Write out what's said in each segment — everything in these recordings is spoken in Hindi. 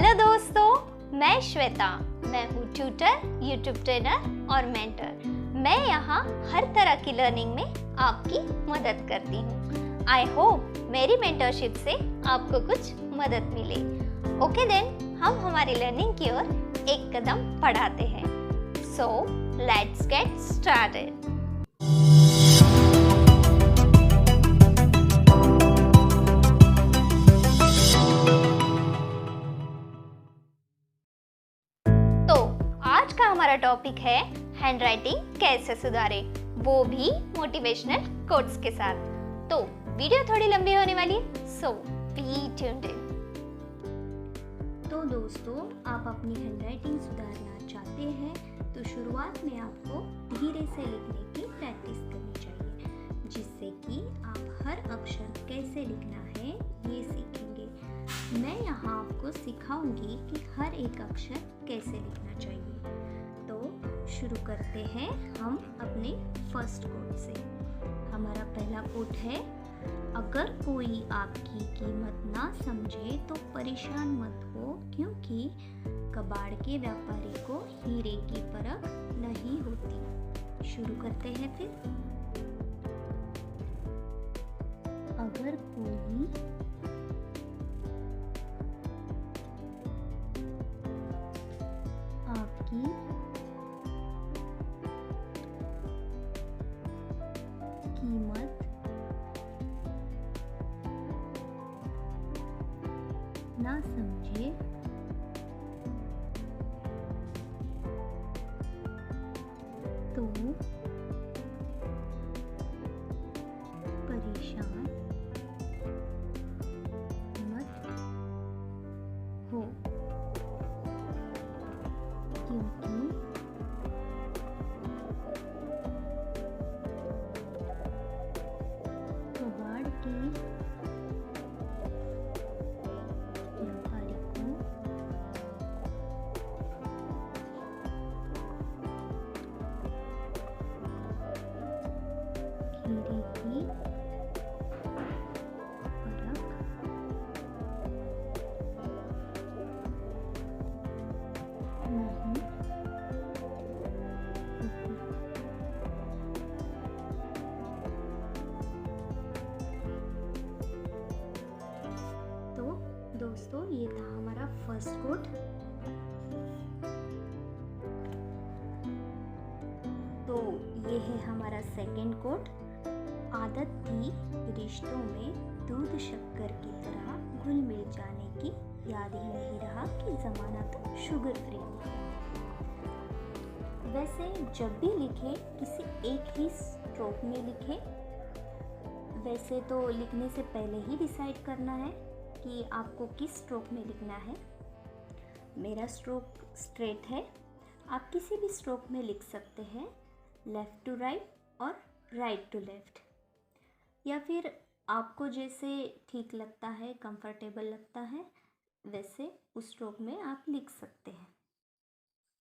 हेलो दोस्तों, मैं श्वेता। मैं हूँ ट्यूटर, यूट्यूब ट्रेनर और मेंटर। मैं यहाँ हर तरह की लर्निंग में आपकी मदद करती हूँ। आई होप मेरी मेंटरशिप से आपको कुछ मदद मिले। ओके देन, हम हमारी लर्निंग की ओर एक कदम बढ़ाते हैं। So let's get started. हमारा टॉपिक है हैंडराइटिंग कैसे सुधारें, वो भी मोटिवेशनल कोट्स के साथ। तो वीडियो थोड़ी लंबी होने वाली है, सो बी ट्यून्ड इन। तो दोस्तों, आप अपनी हैंडराइटिंग सुधारना चाहते हैं तो शुरुआत में आपको धीरे से लिखने की प्रैक्टिस करनी चाहिए, जिससे कि आप हर अक्षर कैसे लिखना है ये सीखेंगे। मैं यहाँ आपको सिखाऊंगी कि हर एक अक्षर कैसे लिखना चाहिए। तो शुरू करते हैं हम अपने फर्स्ट कोट से। हमारा पहला कोट है, अगर कोई आपकी कीमत ना समझे तो परेशान मत हो, क्योंकि कबाड़ के व्यापारी को हीरे की परख नहीं होती। शुरू करते हैं फिर। अगर कोई आपकी कीमत ना समझे तो परेशान मत हो, क्योंकि कबाड़ के व्यापारी को हीरे की परख नहीं दोस्तों, ये था हमारा फर्स्ट कोट। तो ये है हमारा सेकंड कोट। आदत थी रिश्तों में दूध शक्कर की तरह घुल मिल जाने की, याद ही नहीं रहा कि ज़माना तो शुगर फ्री है। वैसे जब भी लिखे किसी एक ही स्ट्रोक में लिखे। वैसे तो लिखने से पहले ही डिसाइड करना है कि आपको किस स्ट्रोक में लिखना है। मेरा स्ट्रोक स्ट्रेट है, आप किसी भी स्ट्रोक में लिख सकते हैं, लेफ़्ट टू राइट और राइट टू लेफ़्ट, या फिर आपको जैसे ठीक लगता है, कंफर्टेबल लगता है, वैसे उस स्ट्रोक में आप लिख सकते हैं।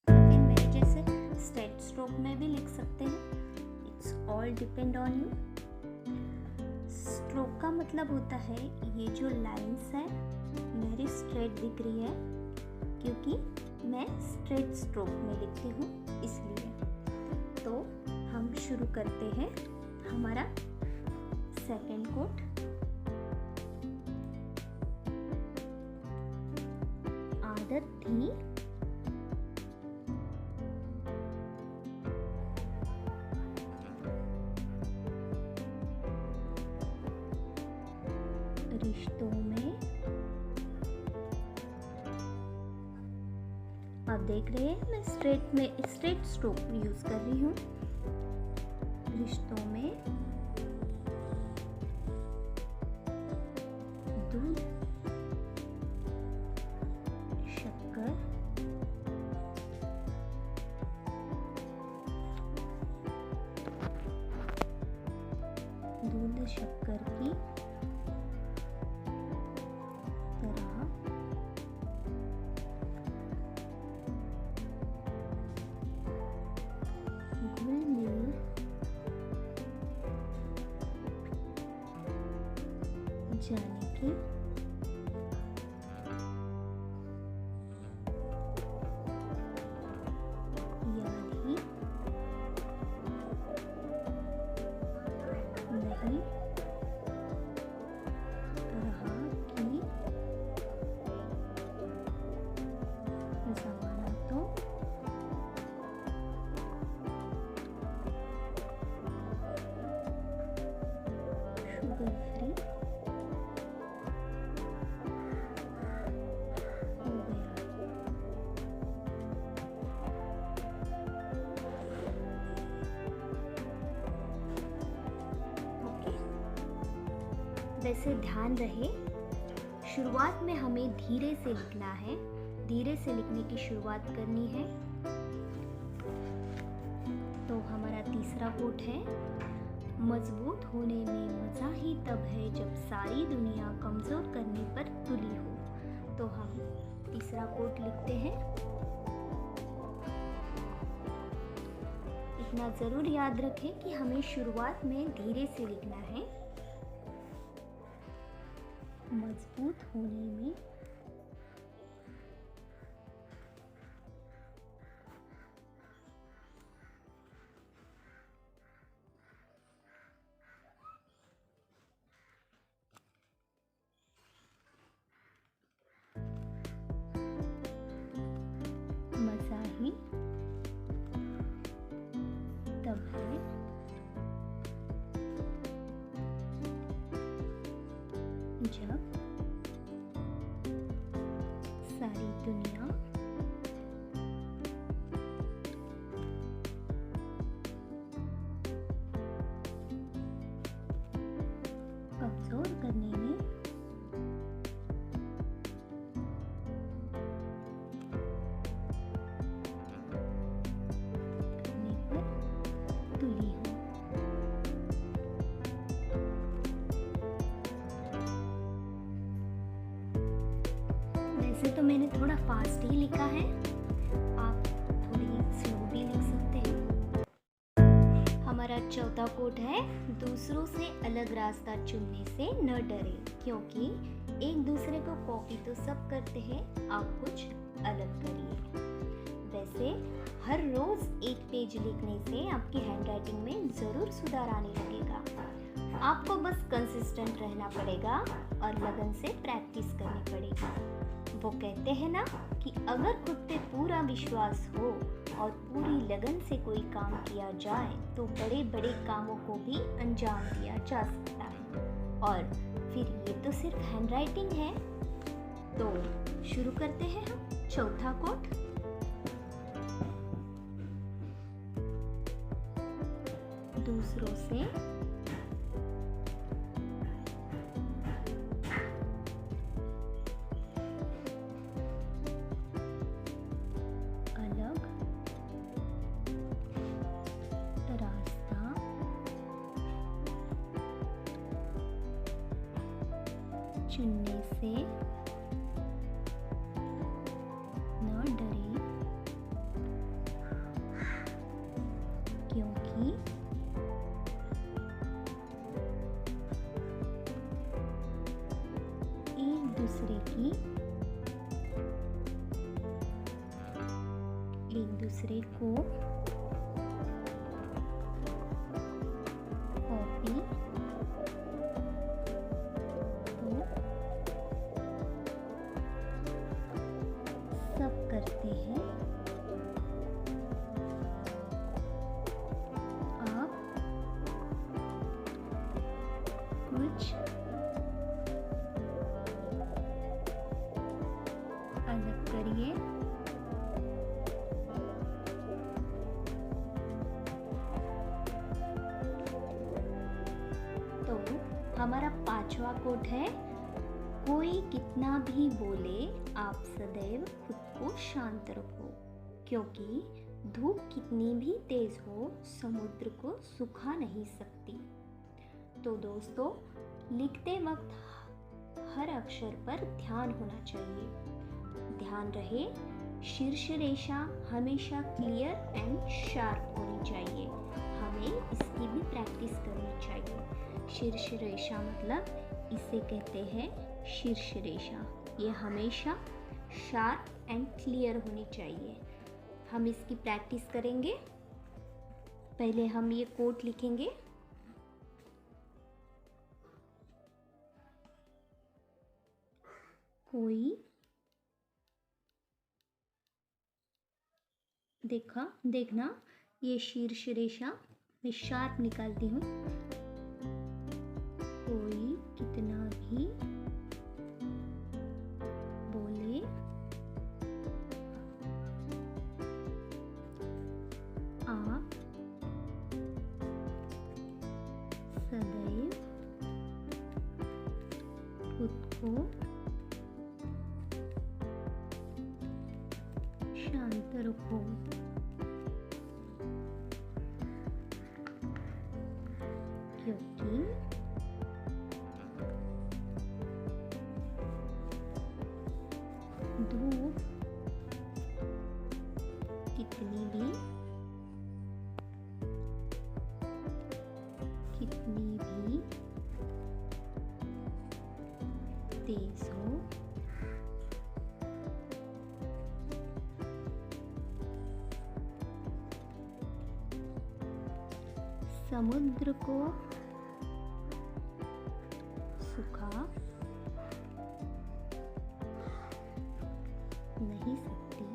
फिर मेरे जैसे स्ट्रेट स्ट्रोक में भी लिख सकते हैं। It's all depend on you. Stroke का मतलब होता है ये जो लाइंस है मेरी स्ट्रेट दिख रही है, क्योंकि मैं स्ट्रेट स्ट्रोक में लिखती हूँ, इसलिए। तो हम शुरू करते हैं हमारा सेकंड कोट। आदत थी रिश्तों में, आप देख रहे हैं मैं स्ट्रेट स्ट्रोक यूज कर रही हूँ। रिश्तों में दूध शक्कर की तरह घुल मिल जाने की वैसे ध्यान रहे, शुरुआत में हमें धीरे से लिखना है, धीरे से लिखने की शुरुआत करनी है। तो हमारा तीसरा कोट है, मजबूत होने में मज़ा ही तब है जब सारी दुनिया कमज़ोर करने पर तुली हो। तो हम तीसरा कोट लिखते हैं। इतना ज़रूर याद रखें कि हमें शुरुआत में धीरे से लिखना है। मजबूत होने में मज़ा ही तब है जब सारी दुनिया कमजोर करने में तुली हो। वैसे तो मैंने थोड़ा फास्ट ही लिखा है, आप थोड़ी स्लो भी लिख सकते हैं। हमारा चौथा कोट है, दूसरों से अलग रास्ता चुनने से न डरे, क्योंकि एक दूसरे को कॉपी तो सब करते हैं, आप कुछ अलग करिए। वैसे हर रोज एक पेज लिखने से आपकी हैंडराइटिंग में ज़रूर सुधार आने लगेगा। आपको बस कंसिस्टेंट रहना पड़ेगा और लगन से प्रैक्टिस करनी पड़ेगी। वो कहते हैं ना कि अगर खुद पे पूरा विश्वास हो और पूरी लगन से कोई काम किया जाए तो बड़े बड़े कामों को भी अंजाम दिया जा सकता है। और फिर ये तो सिर्फ हैंडराइटिंग है। तो शुरू करते हैं हम चौथा कोट। दूसरों से अलग रास्ता चुनने से न डरे, क्योंकि एक दूसरे को कॉपी तो सब करते हैं, आप कुछ अलग करिए। तो हमारा पांचवा कोट है, कोई कितना भी बोले आप सदैव खुद को शांत रखो, क्योंकि धूप कितनी भी तेज हो समुद्र को सुखा नहीं सकती। तो दोस्तों, लिखते वक्त हर अक्षर पर ध्यान होना चाहिए। ध्यान रहे, शीर्ष रेखा हमेशा क्लियर एंड शार्प होनी चाहिए। हमें इसकी भी प्रैक्टिस करनी चाहिए। शीर्ष रेखा मतलब इसे कहते हैं शीर्ष रेखा। ये हमेशा शार्प एंड क्लियर होनी चाहिए। हम इसकी प्रैक्टिस करेंगे। पहले हम ये कोट लिखेंगे। कोई देखना ये शीर्ष रेखा मैं शार्प निकालती हूँ। कोई कितना भी बोले आप सदैव शांत रखो। क्योंकि धूप कितनी भी तेज हो, समुद्र को सुखा नहीं सकती।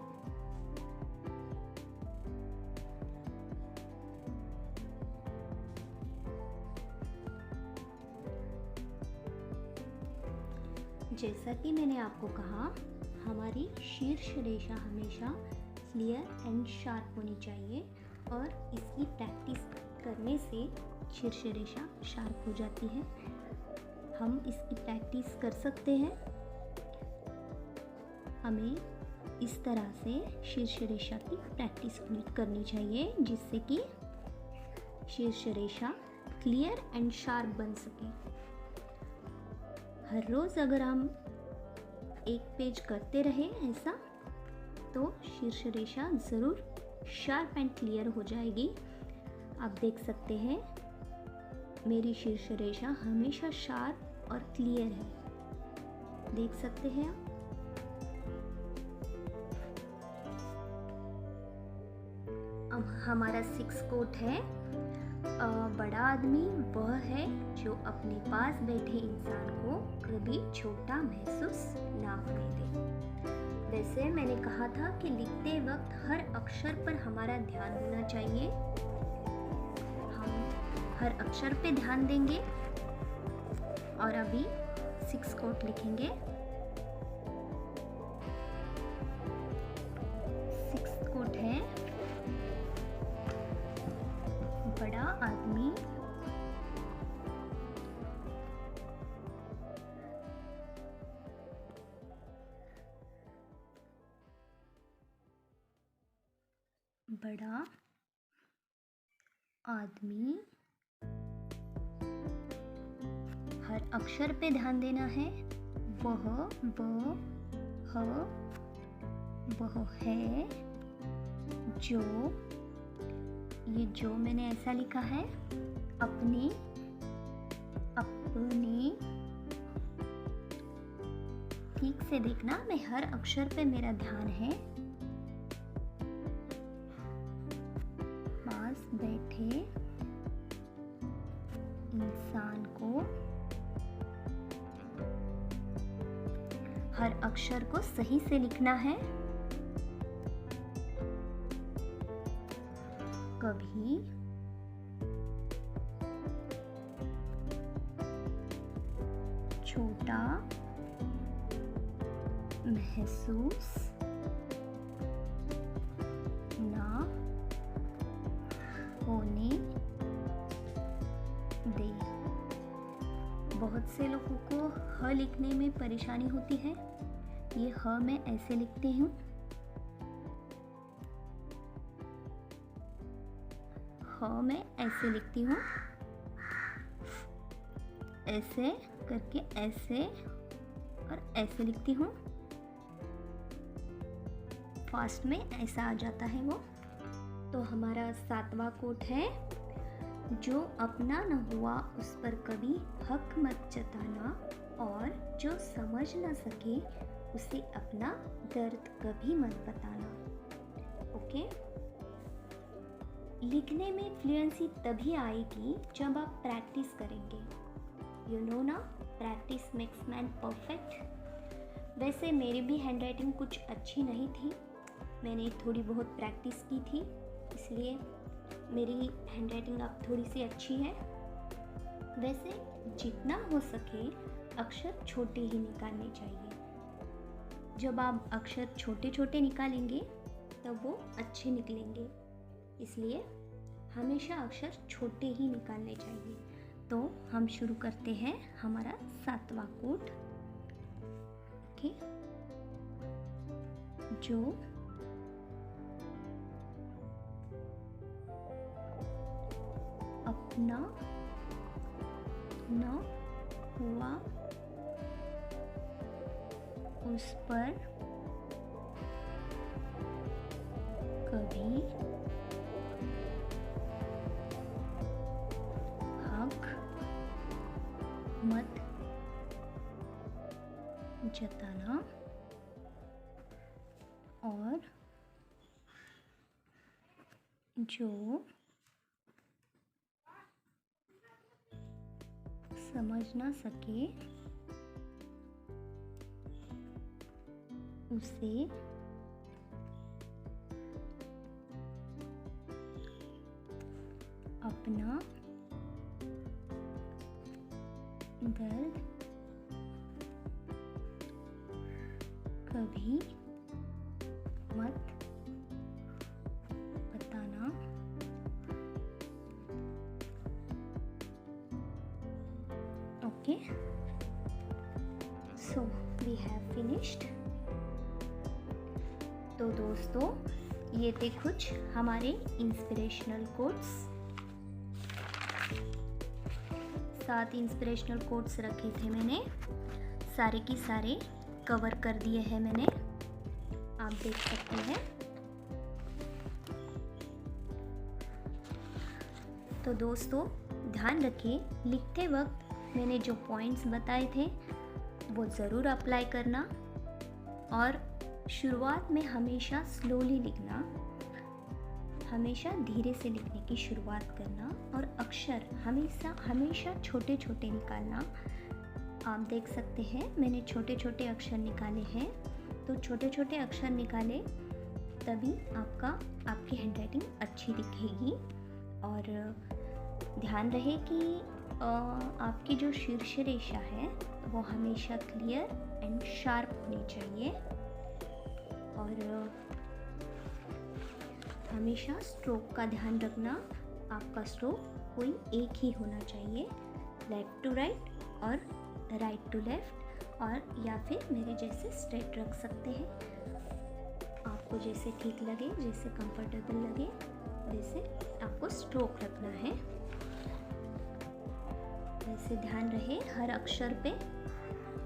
जैसा कि मैंने आपको कहा, हमारी शीर्ष रेखा हमेशा क्लियर एंड शार्प होनी चाहिए और इसकी प्रैक्टिस करने से शीर्ष रेखा शार्प हो जाती है। हम इसकी प्रैक्टिस कर सकते हैं। हमें इस तरह से शीर्ष रेखा की प्रैक्टिस करनी चाहिए जिससे कि शीर्ष रेखा क्लियर एंड शार्प बन सके। हर रोज़ अगर हम एक पेज करते रहें ऐसा, तो शीर्ष रेखा ज़रूर शार्प एंड क्लियर हो जाएगी। आप देख सकते हैं मेरी शीर्ष रेखा हमेशा शार्प और क्लियर है, देख सकते हैं आप। अब हमारा 6 कोट है। बड़ा आदमी वह है जो अपने पास बैठे इंसान को कभी छोटा महसूस ना होने दे। वैसे मैंने कहा था कि लिखते वक्त हर अक्षर पर हमारा ध्यान होना चाहिए। हम हर अक्षर पे ध्यान देंगे और अभी 6 कोट लिखेंगे। 6 कोट है, बड़ा आदमी हर अक्षर पे ध्यान देना है। वह है जो, ये जो मैंने ऐसा लिखा है, अपने ठीक से देखना, मैं हर अक्षर पे मेरा ध्यान है। पास बैठे इंसान को हर अक्षर को सही से लिखना है। कभी छोटा महसूस ना होने दे। बहुत से लोगों को ह लिखने में परेशानी होती है। ये ह मैं ऐसे लिखती हूँ, मैं ऐसे लिखती हूँ, ऐसे करके ऐसे और ऐसे लिखती हूँ। फास्ट में ऐसा आ जाता है वो। तो हमारा 7वां कोट है, जो अपना न हुआ उस पर कभी हक मत जताना, और जो समझ न सके उसे अपना दर्द कभी मत बताना। ओके। लिखने में फ्लुएंसी तभी आएगी जब आप प्रैक्टिस करेंगे। यू नो ना, प्रैक्टिस मेक्स मैन परफेक्ट। वैसे मेरी भी हैंडराइटिंग कुछ अच्छी नहीं थी, मैंने थोड़ी बहुत प्रैक्टिस की थी, इसलिए मेरी हैंडराइटिंग अब थोड़ी सी अच्छी है। वैसे जितना हो सके अक्षर छोटे ही निकालने चाहिए। जब आप अक्षर छोटे छोटे निकालेंगे तब वो अच्छे निकलेंगे, इसलिए हमेशा अक्षर छोटे ही निकालने चाहिए। तो हम शुरू करते हैं हमारा 7वां कोट। ओके। जो न हुआ उस पर कभी हक मत जताना और जो समझ ना सके उसे अपना दर्द कभी मत बताना। Okay, so we have finished. तो दोस्तों, ये थे कुछ हमारे इंस्पिरेशनल कोट्स। 7 इंस्पिरेशनल कोट्स रखे थे मैंने, सारे की सारे कवर कर दिए हैं मैंने, आप देख सकते हैं। तो दोस्तों, ध्यान रखिए, लिखते वक्त मैंने जो पॉइंट्स बताए थे वो ज़रूर अप्लाई करना और शुरुआत में हमेशा स्लोली लिखना, हमेशा धीरे से लिखने की शुरुआत करना और अक्षर हमेशा छोटे छोटे निकालना। आप देख सकते हैं मैंने छोटे छोटे अक्षर निकाले हैं, तो छोटे छोटे अक्षर निकाले तभी आपकी हैंडराइटिंग अच्छी दिखेगी। और ध्यान रहे कि आपकी जो शीर्ष रेखा है वो हमेशा क्लियर एंड शार्प होनी चाहिए और हमेशा स्ट्रोक का ध्यान रखना, आपका स्ट्रोक कोई एक ही होना चाहिए, लेफ्ट टू राइट और राइट टू लेफ्ट, और या फिर मेरे जैसे स्ट्रेट रख सकते हैं, आपको जैसे ठीक लगे, जैसे कंफर्टेबल लगे वैसे आपको स्ट्रोक रखना है। वैसे ध्यान रहे हर अक्षर पे,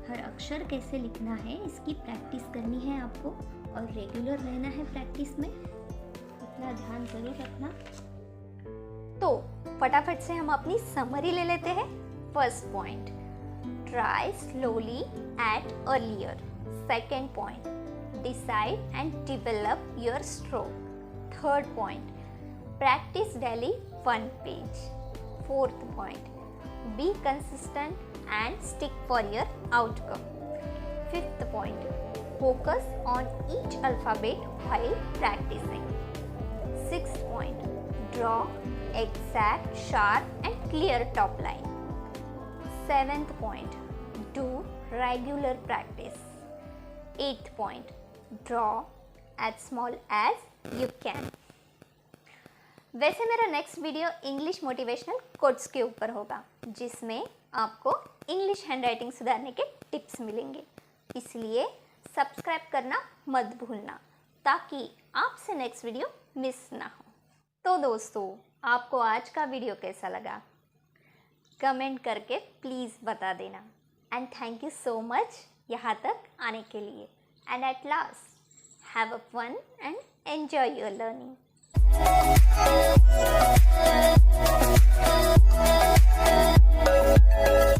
हर अक्षर कैसे लिखना है इसकी प्रैक्टिस करनी है आपको और रेगुलर रहना है प्रैक्टिस में, इतना ध्यान जरूर रखना। तो फटाफट से हम अपनी समरी ले लेते हैं। First point, try slowly at earlier. Second point, decide and develop your stroke. Third point, practice daily 1 page. Fourth point, be consistent and stick for your outcome. Fifth point, focus on each alphabet while practicing. Sixth point, draw exact, sharp and clear top line. Seventh point, do regular practice. Eighth point, draw as small as you can. वैसे मेरा next video English motivational quotes के ऊपर होगा जिसमें आपको इंग्लिश हैंडराइटिंग सुधारने के टिप्स मिलेंगे, इसलिए सब्सक्राइब करना मत भूलना ताकि आपसे नेक्स्ट वीडियो मिस ना हो। तो दोस्तों, आपको आज का वीडियो कैसा लगा कमेंट करके प्लीज़ बता देना। And thank you so much यहाँ तक आने के लिए। And at last have a fun and enjoy your learning.